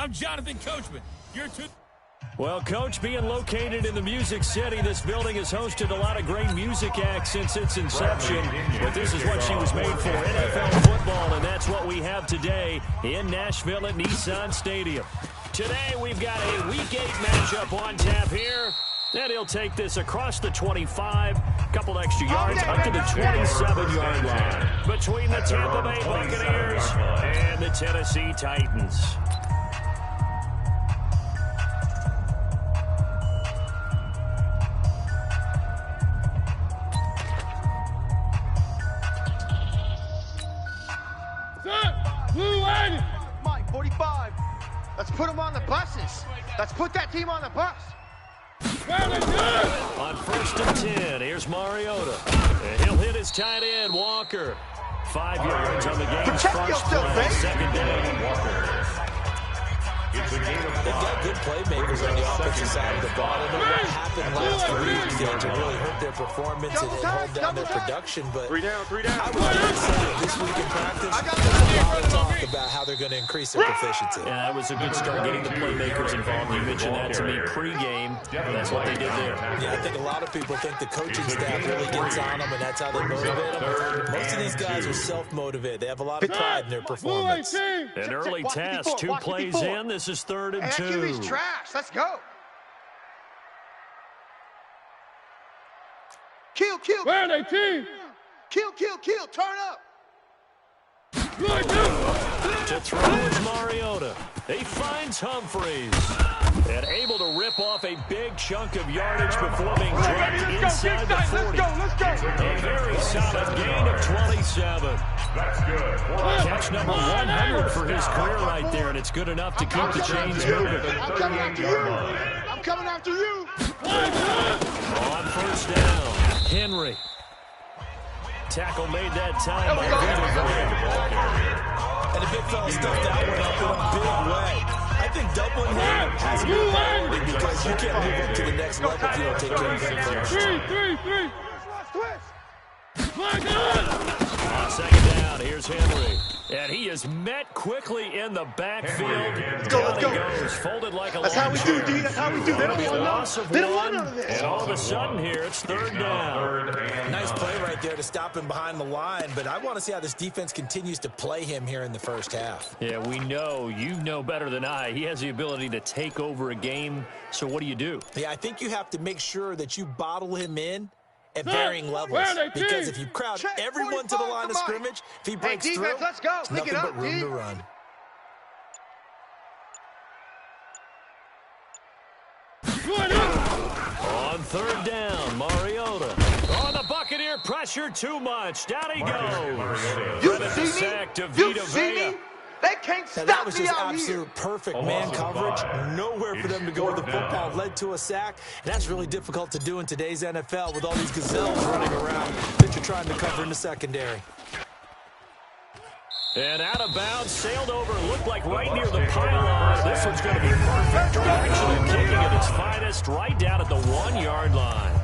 I'm Jonathan Coachman. You're too... Well, Coach, being located in the Music City, this building has hosted a lot of great music acts since its inception. But this is what she was made for, NFL football, and that's what we have today in Nashville at Nissan Stadium. Today, we've got a Week 8 matchup on tap here. And he'll take this across the 25, couple extra yards, up to the 27-yard line between the Tampa Bay Buccaneers and the Tennessee Titans. Blue 80. Mike, 45. Let's put them on the buses. Let's put that team on the bus. On 1st and 10, here's Mariota. He'll hit his tight end, Walker. 5 yards on the game's first play. Second down, Walker. They've got good playmakers on the offensive side of the ball. I don't know what happened last week to really hurt their performance and hold down their production, but I was really excited this week in practice. There's a lot of talk about how they're going to increase their proficiency. Yeah, that was a good start getting the playmakers involved. You mentioned that to me pregame. That's what they did there. Yeah, I think a lot of people think the coaching staff really gets on them, and that's how they motivate them. Most of these guys are self-motivated. They have a lot of pride in their performance. An early test, 2 plays in. This is 3rd and 2. QB's trash. Let's go. Kill. Where are they, team? Kill. Turn up. To throw is Mariota. He finds Humphreys. And able to rip off a big chunk of yardage before being dropped inside the 40. Let's go. A very solid gain of 27. That's good. Catch number 100 for his career right there, and it's good enough to keep the chains moving. I'm coming after you. I'm coming after you. On 1st down, Henry. Tackle made that time by Vita. And the big fella stuffed that one up in a big way. I think doubling him has a good priority because you can't move up to the next level if you don't take care of him first. On 2nd down, here's Henry. And he is met quickly in the backfield. Let's go. He goes, folded like a That's how we do, D. That's how we do. They don't want loss of none of this. And all of a sudden here, it's 3rd down. Nice play right there to stop him behind the line, but I want to see how this defense continues to play him here in the first half. Yeah, we know. You know better than I. He has the ability to take over a game. So what do? Yeah, I think you have to make sure that you bottle him in at varying levels. Because if you crowd everyone to the line of scrimmage, if he breaks through, let's go. it's nothing but room to run. On 3rd down, Mariota. On the Buccaneer pressure too much. Down he goes. You see me? They can't stop me out here. That was just absolute perfect man coverage. Nowhere for them to go with the football. Led to a sack. And that's really difficult to do in today's NFL with all these gazelles running around that you're trying to cover in the secondary. And out of bounds, sailed over, looked like right near the pylon. This one's going to be perfect direction and kicking at its finest right down at the 1-yard line.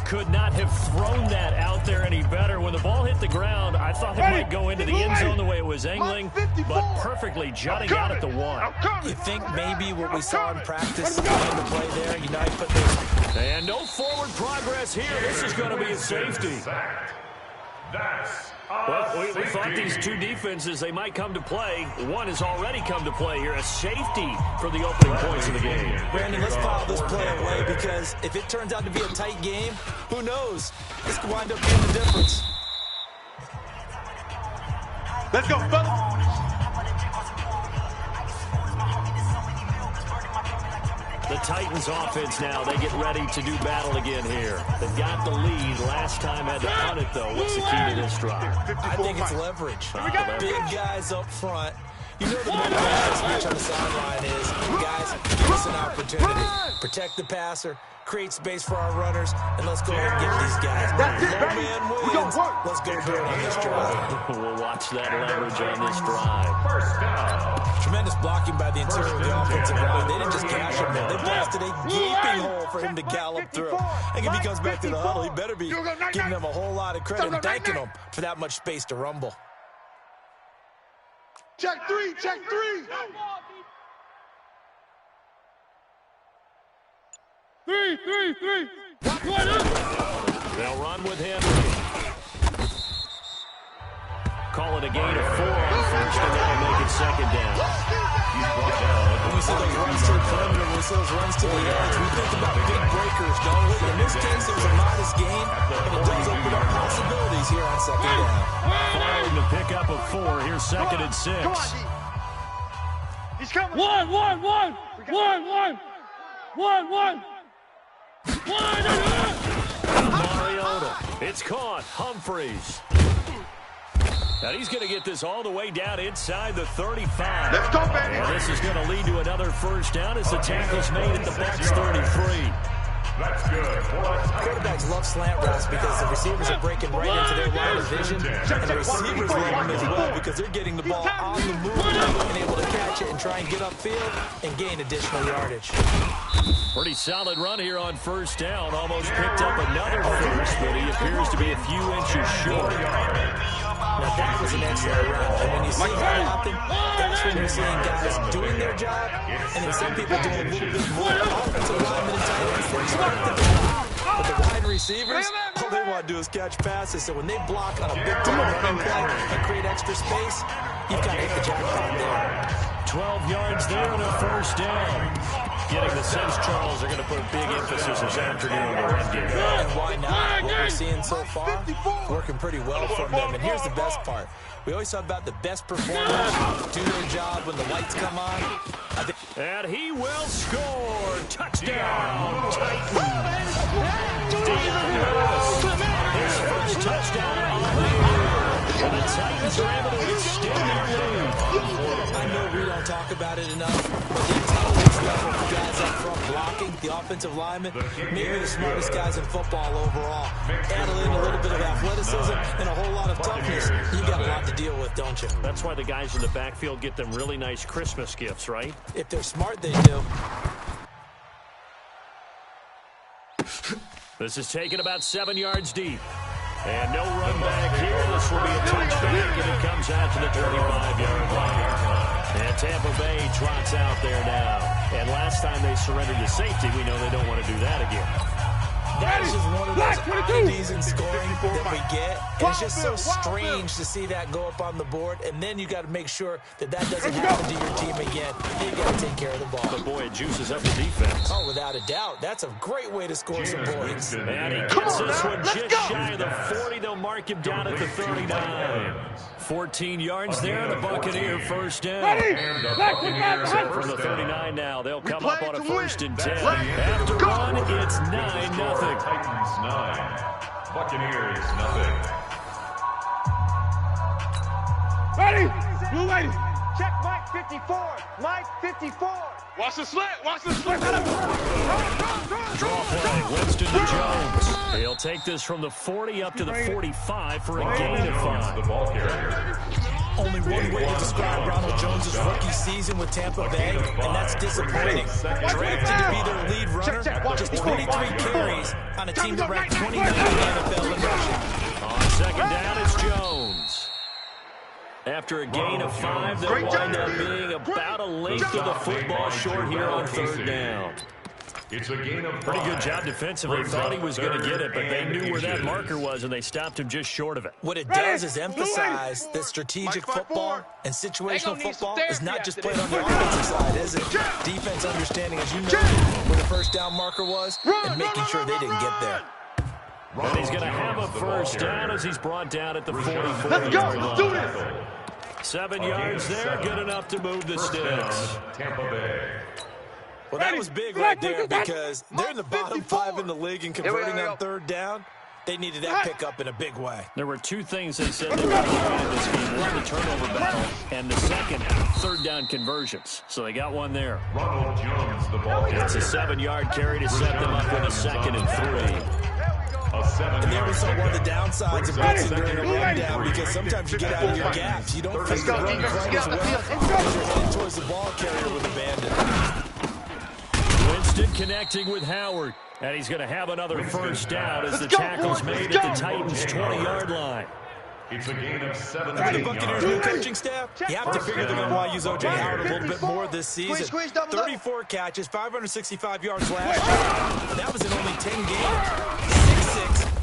Could not have thrown that out there any better. When the ball hit the ground, I thought it might go into the end zone the way it was angling, but perfectly jutting out at the 1. You think maybe what we saw in practice came into play there? You know, he put this. And no forward progress here. This is going to be a safety. Well, we thought these two defenses, they might come to play. One has already come to play here. A safety for the opening points of the game. Brandon, let's file this play away because if it turns out to be a tight game, who knows? This could wind up being the difference. Let's go, fellas. The Titans offense now, they get ready to do battle again here. They've got the lead. Last time had to punt it, though. What's the key to this drive? I think it's leverage. Big guys up front. You know the better speech on the sideline is, guys, give us an opportunity. Protect the passer, create space for our runners, and let's go ahead and get these guys. That's it, baby. Man wins. Let's go do it on this drive. We'll watch that leverage on this drive. First down. Tremendous blocking by the interior of the offensive line. They didn't just cash him in. They blasted a gaping hole for him to gallop through. I think if he comes back to the huddle, he better be giving them a whole lot of credit and thanking them for that much space to rumble. Check three. Three. They'll run with him. Call it a gain of 4 on first, and that'll make it second down. When we see those runs to the perimeter, when we see those runs to the edge, we think about big breakers, don't we? In this case, it was a modest gain, but it does open up possibilities here on second down. Following the pickup of 4, here's second and 6. Come on, D. He's coming. One. Mariota. It's caught. Humphreys. Now he's going to get this all the way down inside the 35. Let's go, baby. And this is going to lead to another first down as the tackle's made at the Bucs 33. That's good. Quarterbacks love slant routes because the receivers are breaking right into their line of vision, and the receivers love them as well because they're getting the ball on the move and able to catch it and try and get upfield and gain additional yardage. Pretty solid run here on first down. Almost picked up another first, but he appears to be a few inches short. Now, that was an excellent run. And when you see that happen, that's when you're seeing guys doing their job, and then some people doing a little bit more. Offensive linemen and tight ends, they expect them to block. But the wide receivers, all they want to do is catch passes. So when they block on a big-time running play and create extra space, you've got to hit the jackpot there. 12 yards there and a first down. Getting the sense Charles are going to put a big emphasis this afternoon on the run game. And why not? What we're seeing so far, working pretty well from them. And here's the best part. We always talk about the best performers do their job when the lights come on. And he will score. Touchdown, Titans. His first touchdown on the year. And the Titans are able to extend their lead. I know we don't talk about it enough, but the intelligence level of the guys up front blocking, the offensive linemen, maybe the smartest guys in football overall. Add in a little bit of athleticism and a whole lot of toughness. You got a lot to deal with, don't you? That's why the guys in the backfield get them really nice Christmas gifts, right? If they're smart, they do. This is taken about 7 yards deep. And no run back here. This will be a touchback, and it comes out to the 25-yard line. And Tampa Bay trots out there now. And last time they surrendered to safety, we know they don't want to do that again. That is just one of those oddities in scoring that we get. And it's just so strange to see that go up on the board. And then you got to make sure that that doesn't happen to your team again. You got to take care of the ball. But boy, it juices up the defense. Oh, without a doubt. That's a great way to score some points. And he gets this one just shy of the 40. They'll mark him down at the 39. 14 yards there, and the Buccaneer first down. So from the 39 now, they'll come up on a 1st and 10. After run, it's 9-0. Titans 9. Buccaneers nothing. Ready? Blue lady. Check Mike 54. Mike 54. Watch the slit. Draw play. Winston to Jones. He'll take this from the 40 up to the 45 for a gain of 5. The ball carrier. Only one way to describe Ronald Jones' rookie season with Tampa Bay, and that's disappointing. Drafted to be their lead runner, just 23 carries on a team that ranked 29th in the NFL in rushing. On second down, it's Jones. After a gain of 5, they'll wind up being about a length of the football short here on 3rd down. It's a gain of 5. Pretty good job defensively. Thought he was going to get it, but they knew where that marker was, and they stopped him just short of it. What it does is emphasize that strategic football and situational football is not just played on the offensive side, is it? Defense understanding, as you know, where the first down marker was and making sure they didn't get there. And he's going to have a first down as he's brought down at the 44-yard line. 7 yards there, good enough to move the sticks. Tampa Bay. Well, that was big right there because they're in the bottom 5 in the league and converting on 3rd down. They needed that pickup in a big way. There were 2 things they said they wanted to win in this game. One, the turnover battle, and the second, 3rd down conversions. So they got one there. Ronald Jones, the ball carrier. It's a 7-yard carry to set them up with a 2nd and 3. And there we saw one of the downsides of blitzing during a rundown because sometimes you get out of your gaps. You don't think the run quite as well because you're heading towards the ball carrier with abandon. Winston connecting with Howard. And he's going to have another first down as the tackle's made at the Titans' 20-yard line. It's a gain of 7. For the Buccaneers' new coaching staff, you have to figure they're going to want to use O.J. Howard a little bit more this season. 34 catches, 565 yards last year. was in only 10 games.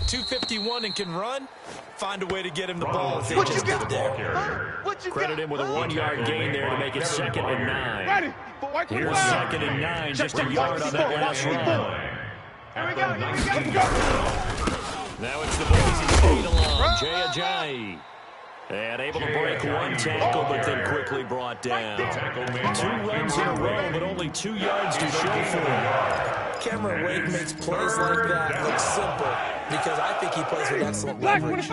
6'6", 251, and can run. Find a way to get him the ball. They just did there. Credit him with a 1-yard gain there to make it 2nd and 9. Here's 2nd and 9, just a yard on that last run. Here we go. Now it's the boys who stayed along. Jay Ajayi. And able to break one tackle, but then quickly brought down. 2 runs in a row, but only 2 yards to show for him. Cameron Wake makes plays like that look simple because I think he plays with excellent leverage.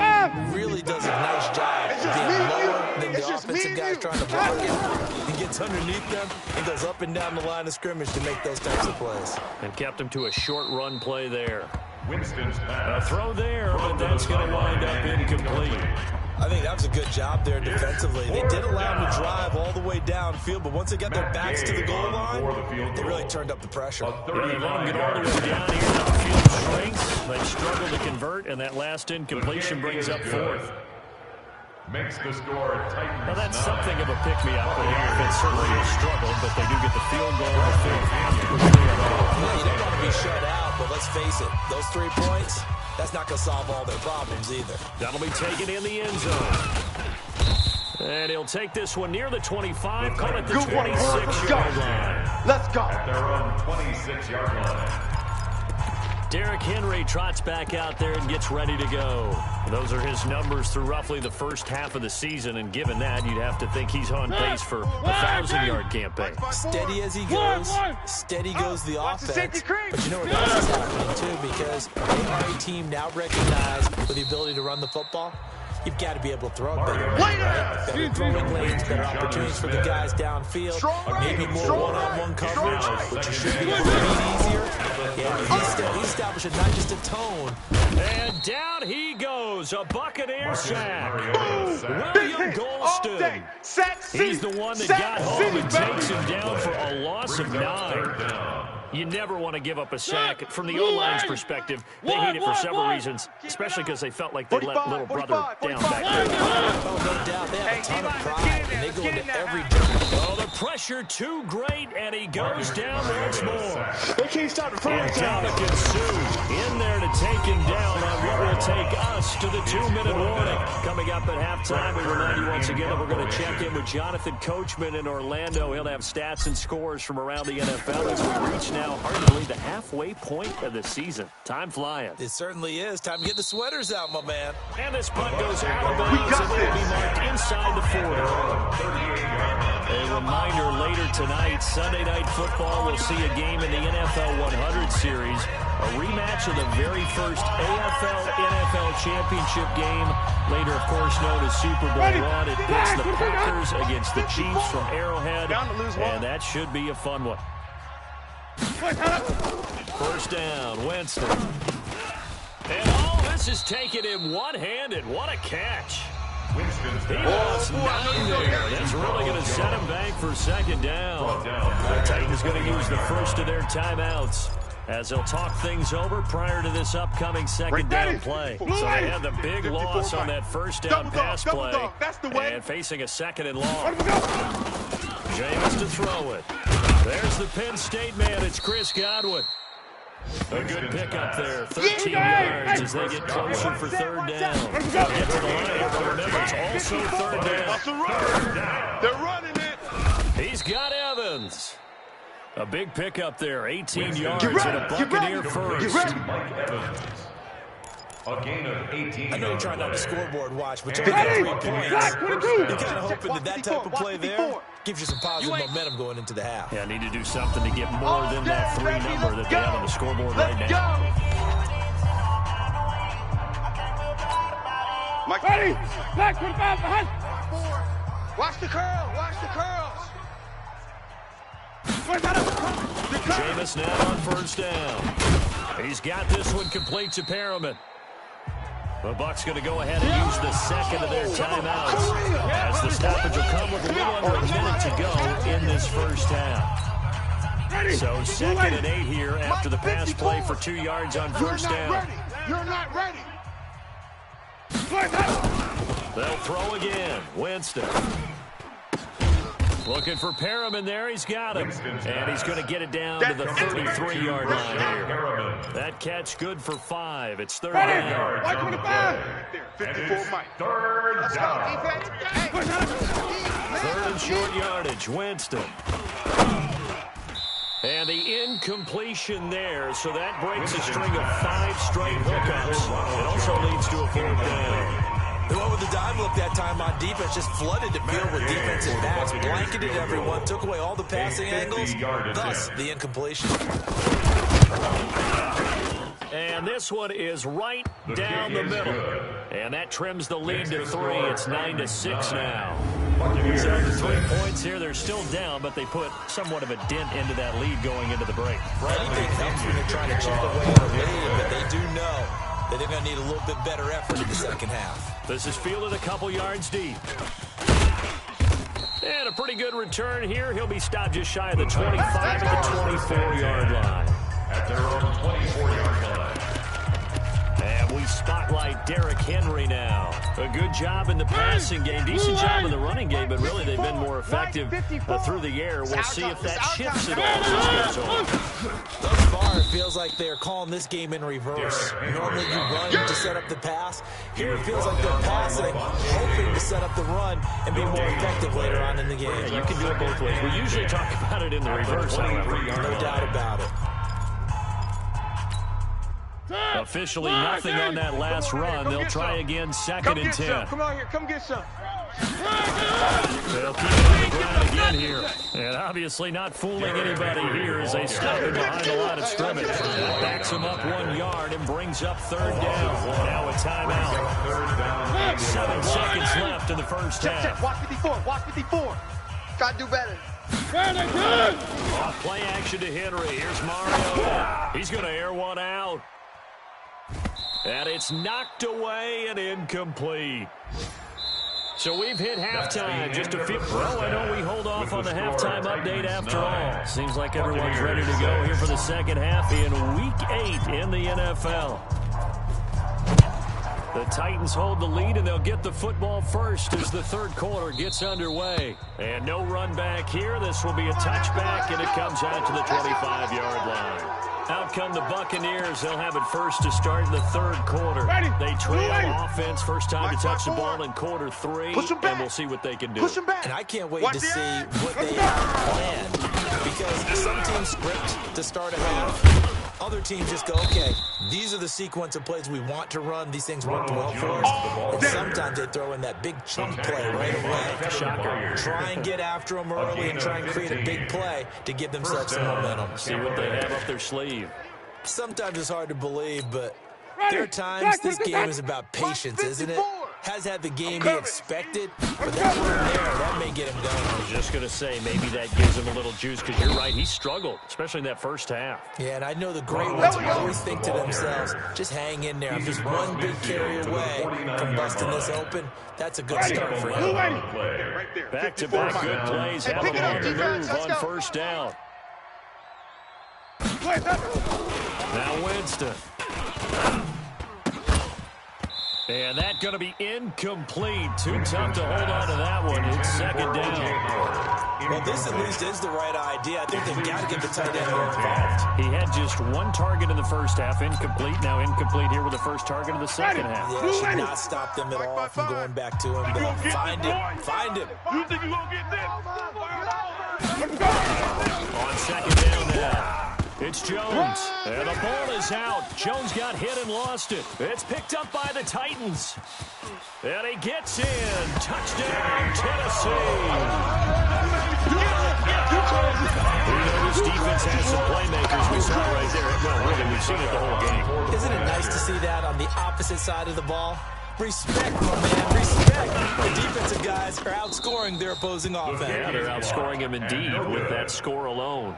Really does a nice job being lower than the offensive guys trying to block him. He gets underneath them and goes up and down the line of scrimmage to make those types of plays. And kept him to a short run play there. Winston's A pass. throw there, but that's going to wind up incomplete. I think that was a good job there defensively. They did allow him to drive all the way downfield, but once they got their backs to the goal line, they really turned up the pressure. They let him get all the way down here. The field shrinks. They struggle to convert, and that last incompletion brings up 4th. Makes the score Titans. Well, that's something of a pick-me-up. The offense certainly has struggled, but they do get the field goal. The fifth half to clear it all. Yeah, you don't want to be shut out, but let's face it, those 3 points, that's not going to solve all their problems either. That'll be taken in the end zone. And he'll take this one near the 25, call it the 26-yard line. Let's go. At their own 26-yard line. Derrick Henry trots back out there and gets ready to go. Those are his numbers through roughly the first half of the season, and given that, you'd have to think he's on pace for a 1,000-yard campaign. Steady as he goes, steady goes the offense. But you know what else is happening, too, because they are a team now recognized with the ability to run the football. You've got to be able to throw it better. Right? Better throwing lanes, better opportunities for the guys downfield. Maybe more one-on-one coverage, which you should be able to beat easier. Yeah, he's establishing not just a tone. And down he goes, a Buccaneer sack. William Golston. He's the one that got home and takes him down for a loss of 9. You never want to give up a sack. From the O-line's perspective, they hate it for several reasons, especially because they felt like they let little brother down back there. Oh, no doubt. They have a ton of pride, and they go into every different. Oh, the pressure too great, and he goes down once more. They can't stop the And Dominican Sue in there to take him down on what will take us to the 2-minute warning. Coming up at halftime, we remind you once again that we're going to check in with Jonathan Coachman in Orlando. He'll have stats and scores from around the NFL as we reach now, hard to believe, the halfway point of the season. Time flying. It certainly is. Time to get the sweaters out, my man. And this punt goes out of bounds, and it'll be marked inside the 40. A reminder later tonight, Sunday Night Football will see a game in the NFL 100 series, a rematch of the very first AFL-NFL championship game, later, of course, known as Super Bowl Run. It pits the Packers against the Chiefs from Arrowhead, and that should be a fun one. First down, Winston. And all this is taken in one-handed. What a catch. He lost 9 there. That's really going to set him back for 2nd down. The Titans going to use the first of their timeouts as they'll talk things over prior to this upcoming 2nd down play. So they had the big loss on that first down pass play. And facing a 2nd and long. James to throw it. There's the Penn State man. It's Chris Godwin. A good pickup there. 13 yards as they get closer for 3rd down. Get to the line, but remember, it's also 3rd down. They're running it. He's got Evans. A big pickup there. 18 yards and a Buccaneer first. Mike Evans. A gain of 18. I know you're trying not to scoreboard watch, but you're only 3 points. You're kind of hoping that type of play there gives you some positive momentum going into the half. Yeah, need to do something to get more than that 3 number that they have on the scoreboard right now. Mike, ready? Back 25 behind. Watch the curl. Watch the curls. Jameis now on 1st down. He's got this one complete to Perriman. The Bucs going to go ahead and use the 2nd of their timeouts as the stoppage will come with a little under a minute to go in this first half. So 2nd and 8 here after the pass play for 2 yards on 1st down. You're not ready. They'll throw again. Winston. Looking for Perriman there. He's got him. And he's going to get it down to the 33-yard line here. That catch good for 5. It's third down. Mike 25. 54, Mike. Third down. Defense. Hey. Third and short yardage. Winston. And the incompletion there, so that breaks a string of 5 straight hookups. It also leads to a fourth down. They went with the dime look that time on defense, just flooded the field with defensive backs, blanketed everyone, took away all the passing angles, thus the incompletion. And this one is right down the middle. And that trims the lead to 3. It's 9-6 now. So the 3 points here, they're still down, but they put somewhat of a dent into that lead going into the break. Right, anything helps when they're trying to chip away at the lead, but they do know that they're going to need a little bit better effort in the second half. This is fielded a couple yards deep. And a pretty good return here. He'll be stopped just shy of the 25 at the 24-yard line. At their own 24-yard line. And we spotlight Derrick Henry now. A good job in the passing game. Decent job in the running game, but really they've been more effective through the air. We'll see if that shifts at all as this goes on. Thus far, it feels like they're calling this game in reverse. Normally you run to set up the pass. Here it feels like they're passing, hoping to set up the run and be more effective later on in the game. Yeah, you can do it both ways. We usually talk about it in the reverse, however. No doubt about it. Officially nothing on that last run. They'll try again, second and 10. Come on here, come get some. They'll keep it on the ground again here. And obviously not fooling anybody here as they stop it behind the line of scrimmage. That backs them up 1 yard and brings up third down. Now a timeout. 7 seconds left in the first half. Watch 54, watch 54. Gotta do better. Off play action to Henry. Here's Mario. He's going to air one out. And it's knocked away and incomplete. So we've hit halftime. Just a few. Well, I know we hold off on the halftime update after all. Seems like everyone's ready to go here for the second half in Week 8 in the NFL. The Titans hold the lead, and they'll get the football first as the third quarter gets underway. And no run back here. This will be a touchback, and it comes out to the 25-yard line. Out come the Buccaneers. They'll have it first to start in the third quarter. They trail offense. First time to touch the ball in quarter 3, and we'll see what they can do. And I can't wait to see what they have planned. Because some teams script to start a half. Other teams just go, okay, these are the sequence of plays we want to run. These things worked well for us. And sometimes they throw in that big chunk play right away. Shocker. Try and get after them early and try and create a big play to give themselves some momentum. See what they have up their sleeve. Sometimes it's hard to believe, but there are times this game is about patience, isn't it? Has had the game he expected, but that one there, that may get him going. I was just going to say, maybe that gives him a little juice, because you're right, he struggled, especially in that first half. Yeah, and I know the great ones always think to themselves, just hang in there. I'm just one big carry away from busting this open. That's a good start for him. Back-to-back good plays have him on the move on first down. Now Winston. And that's going to be incomplete. Too tough to hold on to that one. It's second down. Well, this at least is the right idea. I think they've got to get the tight end more involved. He had just 1 target in the first half, incomplete. Now incomplete here with the first target of the second half. Yeah, should not stop them at all from going back to him. But find him. Find him. You think you're going to get this? On second down now. It's Jones, and the ball is out. Jones got hit and lost it. It's picked up by the Titans. And he gets in. Touchdown, Tennessee. We know this defense has some playmakers. We saw right there. Well, really, we've seen it the whole game. Isn't it nice to see that on the opposite side of the ball? Respect, my man, respect. The defensive guys are outscoring their opposing offense. Yeah, they're outscoring him indeed with that score alone.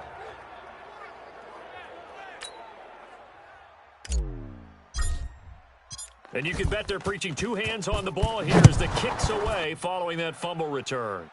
And you can bet they're preaching 2 hands on the ball here as the kick's away following that fumble return.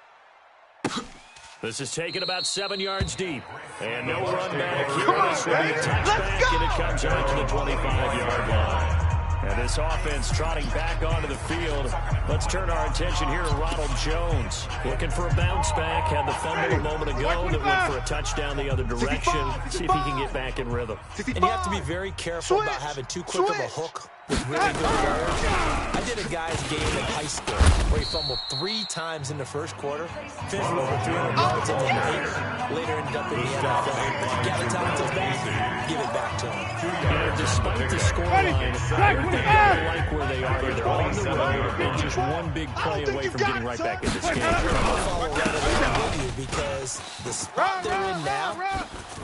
This is taken about 7 yards deep. And no run back here. This will be a touchback, and it comes out to the 25-yard line. And this offense trotting back onto the field. Let's turn our attention here to Ronald Jones. Looking for a bounce back. Had the fumble a moment ago that went for a touchdown the other direction. See if he can get back in rhythm. And you have to be very careful about having too quick of a hook with really good coverage. I did a guy's game in high school where he fumbled 3 times in the first quarter, finished with over 300 yards, and then later ended up in the NFL. You got to time his back, give it back to him. Yeah, despite the scoreline, I don't like where they are. They're on the road and just one big play away from getting right back in this game. I'll follow right along with you because the spot they're in now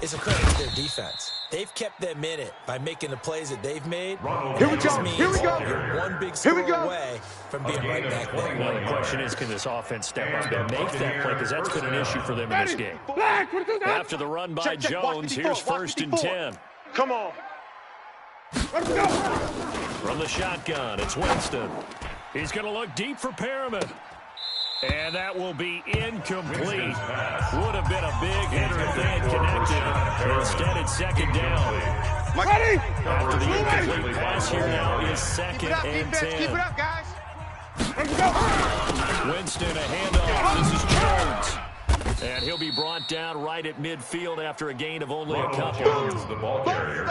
is a credit to their defense. They've kept them in it by making the plays that they've made. Here we go. Here we go. You're one big score away from being right back there. Well, the question is, can this offense step up and make that play? Because that's been an issue for them in this game. After the run by Jones, here's 1st and 10. Come on. From the shotgun, it's Winston. He's going to look deep for Perriman. And that will be incomplete. Would have been a big hitter if they had connected. Instead, it's 2nd down. After the incomplete pass here now is 2nd and 10. Keep it up, guys. Winston, a handoff. This is Jones. And he'll be brought down right at midfield after a gain of only a couple. The ball carrier.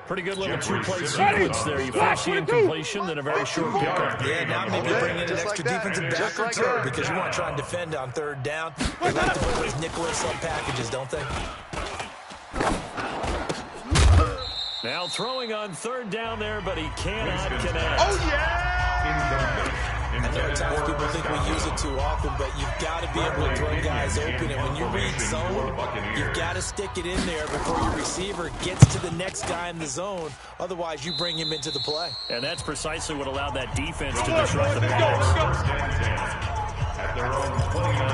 Pretty good little 2-play sequence there. You first see incompletion, then a very short pickup. Yeah, now maybe bring in an extra defensive back or two because you want to try and defend on 3rd down. They like to play those nickel sub packages, don't they? Now throwing on 3rd down there, but he cannot connect. Oh, yeah! I know at times people think we use it too often, but you've got to be able to throw guys open. And when you read zone, you've got to stick it in there before your receiver gets to the next guy in the zone. Otherwise, you bring him into the play. And that's precisely what allowed that defense to disrupt the pass.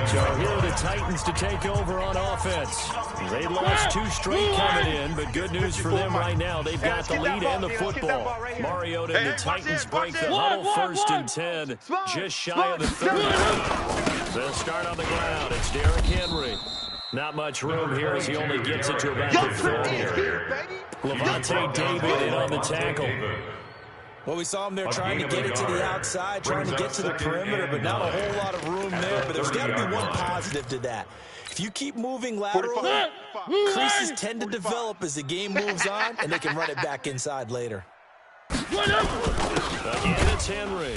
So here are the Titans to take over on offense. They lost 2 straight coming in, but good news for them right now. They've got the lead and the football. Mariota and the Titans break the huddle, 1st and 10, just shy of the 30. They'll start on the ground. It's Derrick Henry. Not much room here as he only gets it to about the 30. Levante David in on the tackle. Well, we saw him there trying to get it to the outside, trying to get to the perimeter, but not a whole lot of room there. But there's got to be one positive to that. If you keep moving laterally, creases tend to develop as the game moves on, and they can run it back inside later. Again, it's Henry.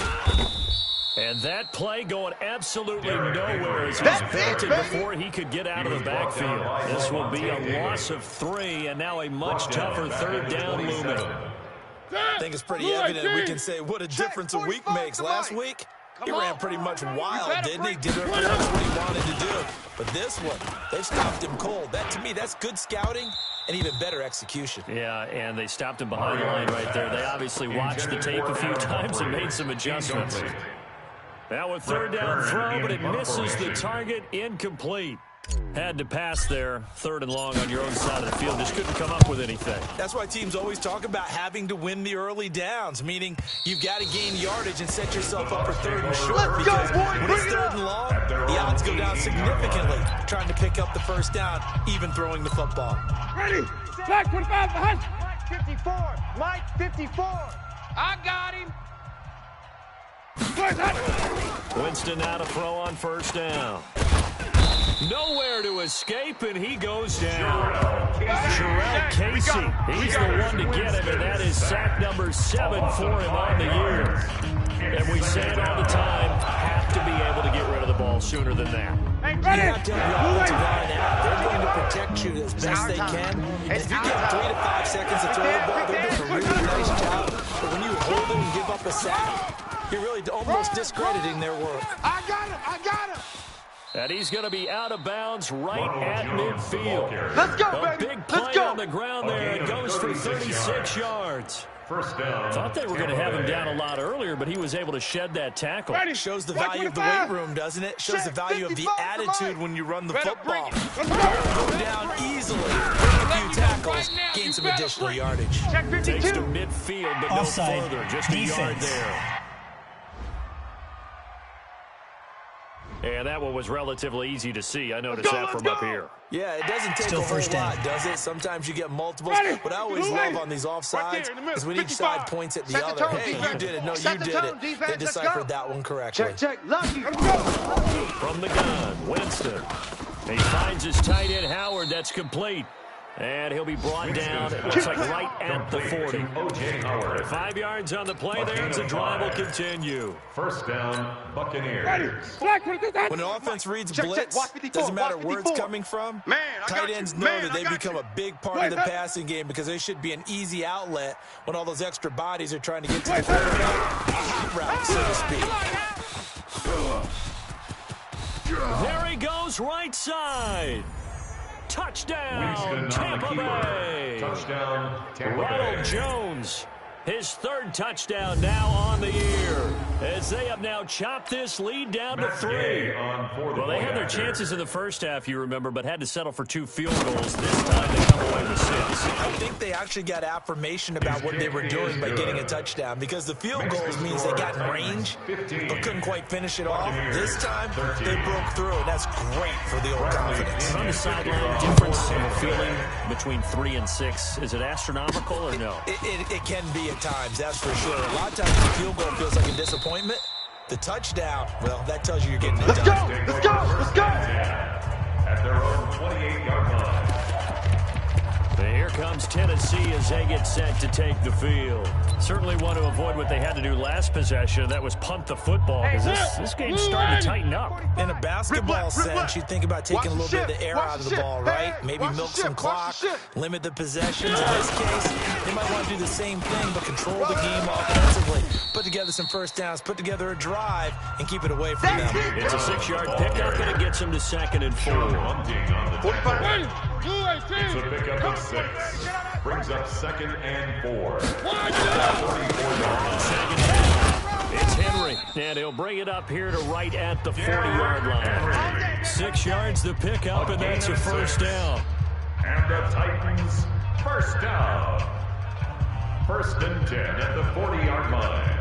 And that play going absolutely nowhere as he's bent it before he could get out of the backfield. This will be a loss of 3, and now a much tougher 3rd down looming. I think it's pretty evident we can say what a difference a week makes. Last week, he ran pretty much wild, didn't he? Did pretty much what he wanted to do. But this one, they stopped him cold. That, to me, that's good scouting and even better execution. Yeah, and they stopped him behind the line right there. They obviously watched the tape a few times and made some adjustments. Now a 3rd down throw, but it misses the target. Incomplete. Had to pass there, 3rd and long on your own side of the field. Just couldn't come up with anything. That's why teams always talk about having to win the early downs, meaning you've got to gain yardage and set yourself up for 3rd and short. Because when it's 3rd and long, the odds go down significantly trying to pick up the 1st down, even throwing the football. Ready? Back 25 behind. Mike 54. Mike 54. I got him. Winston now to throw on 1st down. Nowhere to escape, and he goes down. Jarrell Casey, he's the one to get him, and that is sack number 7 for him on the year. And we say it all the time, have to be able to get rid of the ball sooner than that. You have to have the offensive line out. They're going to protect you as best they can. And if you get 3 to 5 seconds to throw the ball, they're doing a really nice job. But when you hold them and give up a sack, you're really almost discrediting their work. I got him. I got him. And he's going to be out of bounds right at midfield. Let's go, A baby. big play Let's go. on the ground there. It goes for 36 yards. 1st down. Thought they were going to have him down a lot earlier, but he was able to shed that tackle. Shows the value of the weight room, doesn't it? Shows the value of the attitude when you run the football. Go down easily, break a few tackles, gain some additional yardage. Check 52. Takes to midfield, but Offside. no further. Just a yard there. And that one was relatively easy to see. I noticed that from up here. Yeah, it doesn't take a whole lot, does it? Sometimes you get multiples. What I always love on these offsides is when each side points at the other. Hey, you did it. No, you did it. They deciphered that one correctly. Check. Lucky. From the gun, Winston. He finds his tight end, Howard. That's complete. And he'll be brought down, it looks like right at the 40. 5 yards on the play there as the drive will continue. First down, Buccaneers. When an offense reads blitz, doesn't matter where it's coming from, tight ends know that they become a big part of the passing game because they should be an easy outlet when all those extra bodies are trying to get to the quarterback. A hot route, so to speak. There he goes, right side. Touchdown, Tampa Bay. Touchdown, Tampa Ronald Bay. Jones, his 3rd touchdown now on the year, as they have now chopped this lead down to 3. Well, they had their chances in the first half, you remember, but had to settle for 2 field goals. This time they come away with 6. I think they actually got affirmation about what they were doing by getting a touchdown, because the field goals means they got in range but couldn't quite finish it off. This time they broke through, and that's great for the old confidence. On the sideline, difference in the feeling between 3 and 6, is it astronomical or no? It can be at times, that's for sure. A lot of times the field goal feels like a disappointment. The touchdown, well, that tells you you're getting it done. Let's go! At their own 28-yard line. Here comes Tennessee as they get set to take the field. Certainly want to avoid what they had to do last possession. That was punt the football, because this game's starting to tighten up. In a basketball sense, you think about taking a little bit of the air out of the ball, right? Maybe milk some clock, limit the possessions. In this case, they might want to do the same thing, but control the game offensively. Put together some first downs, put together a drive, and keep it away from them. It's a 6-yard pickup, and it gets them to 2nd and 4. It's a pickup of 6. Brings up 2nd and 4. It's Henry, and he'll bring it up here to right at the 40-yard line. 6 yards the pickup, and that's a first down. And the Titans, first down. 1st and 10 at the 40-yard line.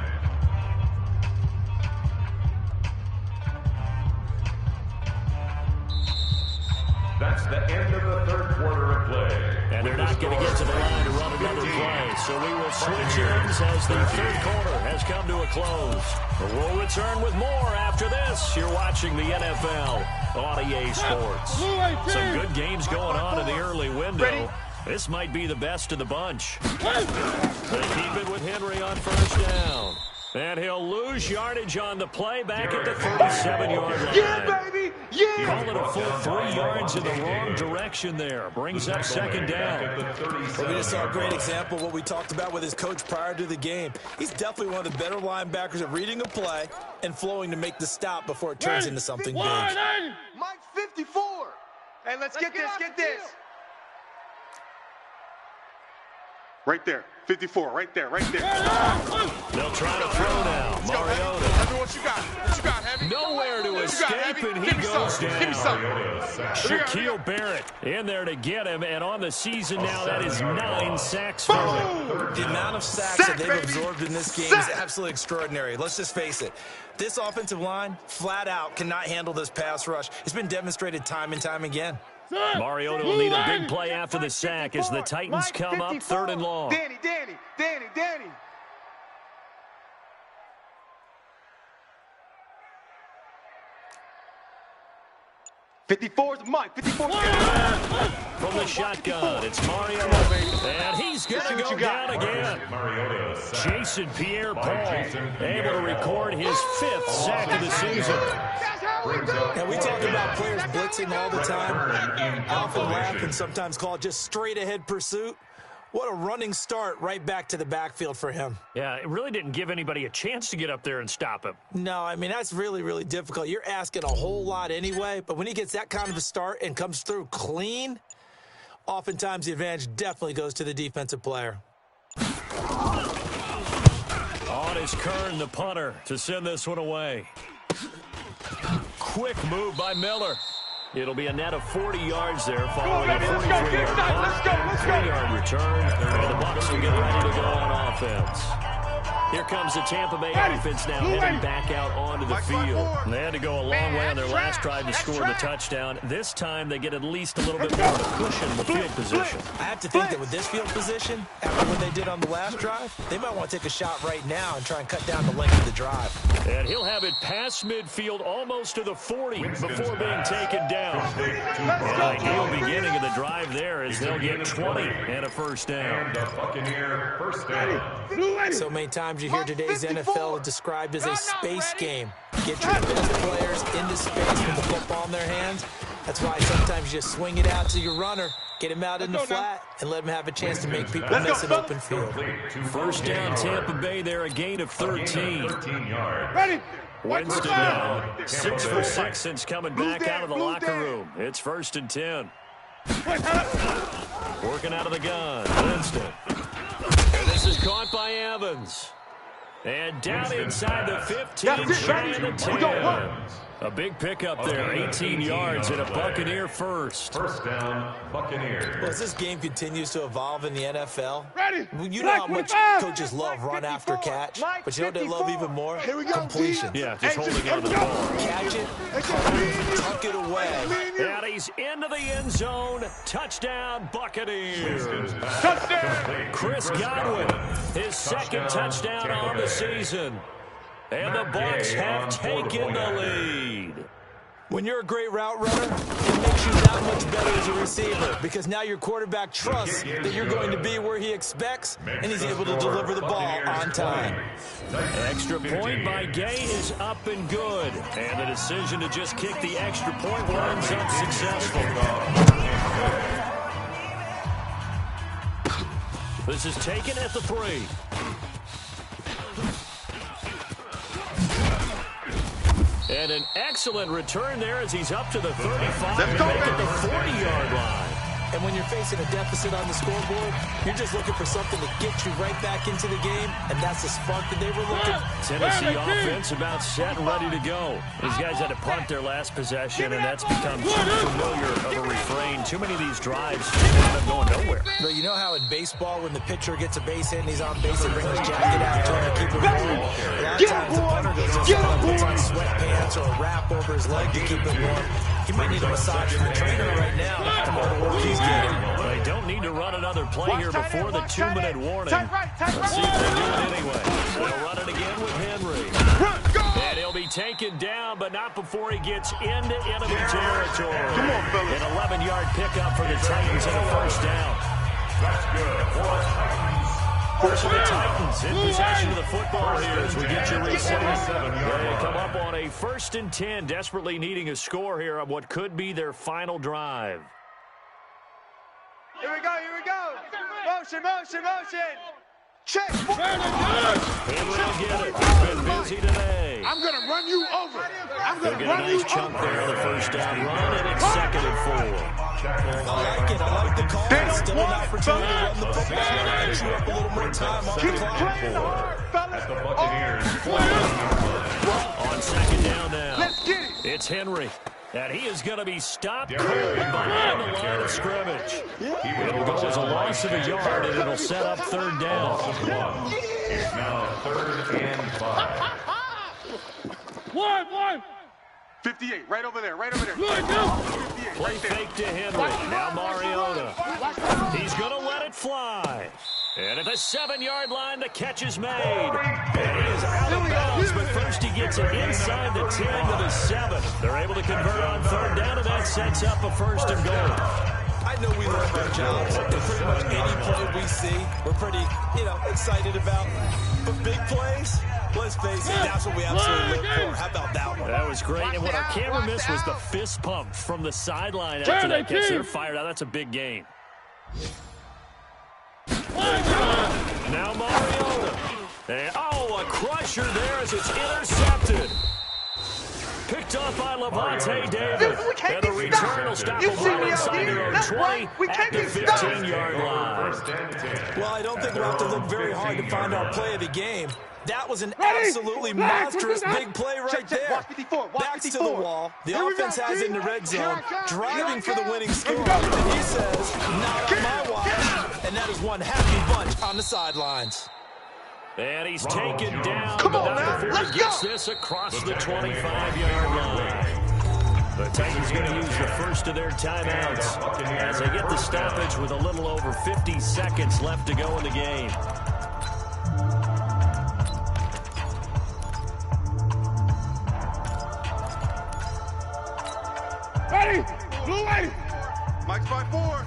That's the end of the 3rd quarter of play. And they're not going to get to the line to run another play. So we will switch ends as the 3rd quarter has come to a close. But we'll return with more after this. You're watching the NFL on EA Sports. Some good games going on in the early window. This might be the best of the bunch. They keep it with Henry on first down. And he'll lose yardage on the play back at the 37-yard line. Yeah, baby! Yeah! Call it a full 3 yards in the wrong direction there. Brings up 2nd down. Well, we just saw a great example of what we talked about with his coach prior to the game. He's definitely one of the better linebackers at reading a play and flowing to make the stop before it turns into something big. Mike 54! Hey, let's get this. Right there. 54, right there. They'll try to throw now. Mariota. Heavy, what you got? Heavy? Nowhere to escape, and he goes down. Give me something. Shaquille Barrett in there to get him, and on the season now, that is 9 sacks for him. The amount of sacks that they've absorbed in this game is absolutely extraordinary. Let's just face it. This offensive line, flat out, cannot handle this pass rush. It's been demonstrated time and time again. Mariota will need a big play after the sack as the Titans come up 3rd and long. Danny. 54's Mike. 54's From the shotgun, it's Mariota, and he's going to go down again. Jason Pierre-Paul able to record his 5th sack of the season. And we talk about players blitzing all the time. I often laugh and sometimes call it just straight-ahead pursuit. What a running start right back to the backfield for him. Yeah, it really didn't give anybody a chance to get up there and stop him. No, I mean, that's really, really difficult. You're asking a whole lot anyway, but when he gets that kind of a start and comes through clean, oftentimes the advantage definitely goes to the defensive player. On is Kern, the punter, to send this one away. Quick move by Miller. It'll be a net of 40 yards there following a 43-yard punt, 3-yard return, and the Bucs will get ready to go on offense. Here comes the Tampa Bay offense now heading back out onto the field. They had to go a long way on their last drive to score the touchdown. This time they get at least a little bit more of a cushion in the field position. I have to think that with this field position, after what they did on the last drive, they might want to take a shot right now and try and cut down the length of the drive. And he'll have it past midfield almost to the 40 before being taken down. An ideal beginning of the drive there as they'll get 20 and a first down. So many times you hear today's NFL described as a space game. Get your best players into space with the football in their hands. That's why sometimes you just swing it out to your runner, get him out in the flat, and let him have a chance to make people miss an open field. First down, Tampa Bay there, a gain of 13. Ready? Winston now, 6 for 6 since coming back out of the locker room. It's 1st and 10. Working out of the gun, Winston. And this is caught by Evans. And down inside the 15, shy of the 10. A big pickup there, 18 yards and a Buccaneer first. First down, Buccaneers. Well, as this game continues to evolve in the NFL, Ready? you know how much coaches love run after catch, but you know what they love even more? Completion. Yeah, just holding on to the ball. Catch it, tuck it away. And he's into the end zone. Touchdown, Buccaneers. Touchdown! Chris Godwin, his second touchdown on the season. And the Bucs have taken the lead. When you're a great route runner, it makes you that much better as a receiver because now your quarterback trusts that you're going to be where he expects, and he's able to deliver the ball on time. Extra point by Gay is up and good. And the decision to just kick the extra point winds up successful. This is taken at the 3. And an excellent return there as he's up to the 35 and making the 40-yard line. And when you're facing a deficit on the scoreboard, you're just looking for something to get you right back into the game, and that's the spark that they were looking for. Tennessee offense about set and ready to go. These guys had to punt their last possession, and that's become too familiar of a refrain. Too many of these drives end up going nowhere. But you know how in baseball, when the pitcher gets a base hit and he's on base, they bring his jacket out to him to keep him warm. A lot of times the punter goes inside and puts on sweatpants or a wrap over his leg to keep it warm. He might need a massage from the trainer right now after all the work he's getting. They don't need to run another play here before the 2-minute warning. Let's see if they do it anyway. They'll run it again with Henry. And he'll be taken down, but not before he gets into enemy territory. An 11-yard pickup for the Titans and a first down. That's good. So the Titans in possession of the football here as we get your reset. They come up on a 1st and 10, desperately needing a score here on what could be their final drive. Here we go, here we go. Motion, motion, motion. Check. Henry will get it. He's been busy today. I'm going to run you over. I'm They'll going to get a run you nice chunk over. there on the first down run, and it's 2nd and 4. I like it. I like the call. Still an opportunity to run the football and chew up a little more time on the clock. At the Buccaneers. On 2nd down now. Let's get it. It's Henry. And he is going to be stopped cold behind the line of scrimmage. It'll go as a loss of a yard, and it'll set up 3rd down. It's now 3rd and 5. One. 58, right over there, right over there. Play fake to Henry. Now Mariota. He's going to let it fly. And at the 7-yard line, the catch is made. And he is out of bounds, but first he gets it inside the 10 to the 7. They're able to convert on 3rd down, and that sets up a 1st and goal. I know we love our jobs, and pretty much any play we see, we're pretty, excited about. But big plays, let's face it, that's what we absolutely live for. How about that one? That was great, and what our camera missed was the fist pump from the sideline after that catch. They're fired out. That's a big gain. Now Mariota. And, a crusher there as it's intercepted. Picked up by Levante David. And the return will stop him right inside their own 20 at the 15-yard line. Well, I don't think we'll have to look very hard to find our play of the game. That was an absolutely monstrous big play right there. Backs to the wall. The offense has it in the red zone, driving for the winning score. And he says, not on my watch. And that is one happy bunch on the sidelines. And he's taken down, Come but on, not man. before Let's he gets go. this across the 25-yard line. The Titans going to use the first of their timeouts as they get the stoppage with a little over 50 seconds left to go in the game. Ready? Blue ready. Mike's 5-4.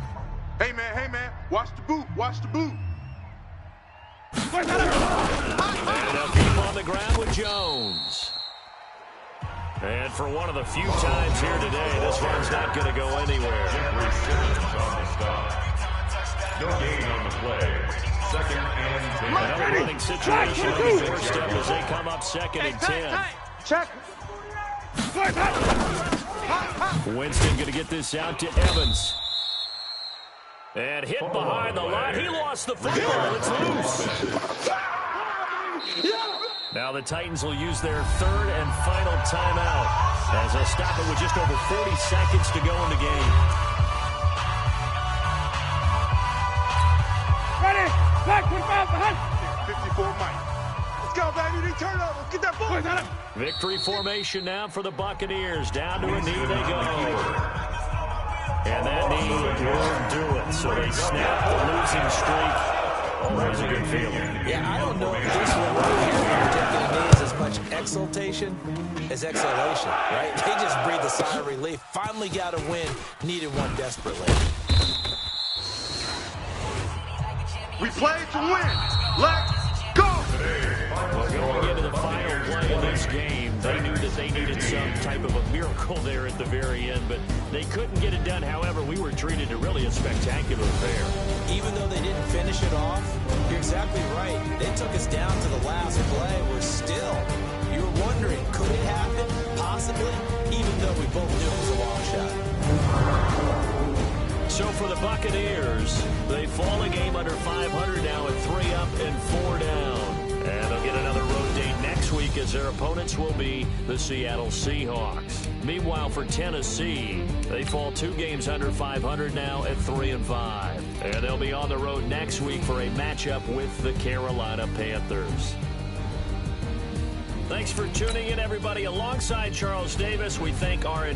Hey, man. Watch the boot. Watch the boot. And they'll keep on the ground with Jones. And for one of the few times here today, this one's not going to go anywhere. On the stop. No gain on the play. Second and 10. Another running situation on the doorstep as they come up second and 10. Check. Winston going to get this out to Evans. And hit behind the line. He lost the football. It's loose. Now the Titans will use their third and final timeout as they'll stop it with just over 40 seconds to go in the game. Ready? Back 25 behind. 54 Mike. Let's go, baby. They turn over. Get that ball. Victory formation now for the Buccaneers. Down to a knee they go. And that knee won't do it, so they snap the losing streak. Always a good feeling. Yeah, I don't know if this one right here taking a knee is as much exultation as exhalation, right? They just breathed a sigh of relief. Finally got a win. Needed one desperately. We played to win. Let's go. Well, going into the final play of this game, they knew that they needed some type of a miracle there at the very end, but they couldn't get it done. However, we were treated to really a spectacular affair. Even though they didn't finish it off, you're exactly right. They took us down to the last play. We're still, you were wondering, could it happen? Possibly, even though we both knew it was a long shot. So for the Buccaneers, they fall a game under 500 now at 3 up and 4 down. And they'll get another road date next week as their opponents will be the Seattle Seahawks. Meanwhile, for Tennessee, they fall 2 games under 500 now at 3 and 5. And they'll be on the road next week for a matchup with the Carolina Panthers. Thanks for tuning in, everybody. Alongside Charles Davis, we thank our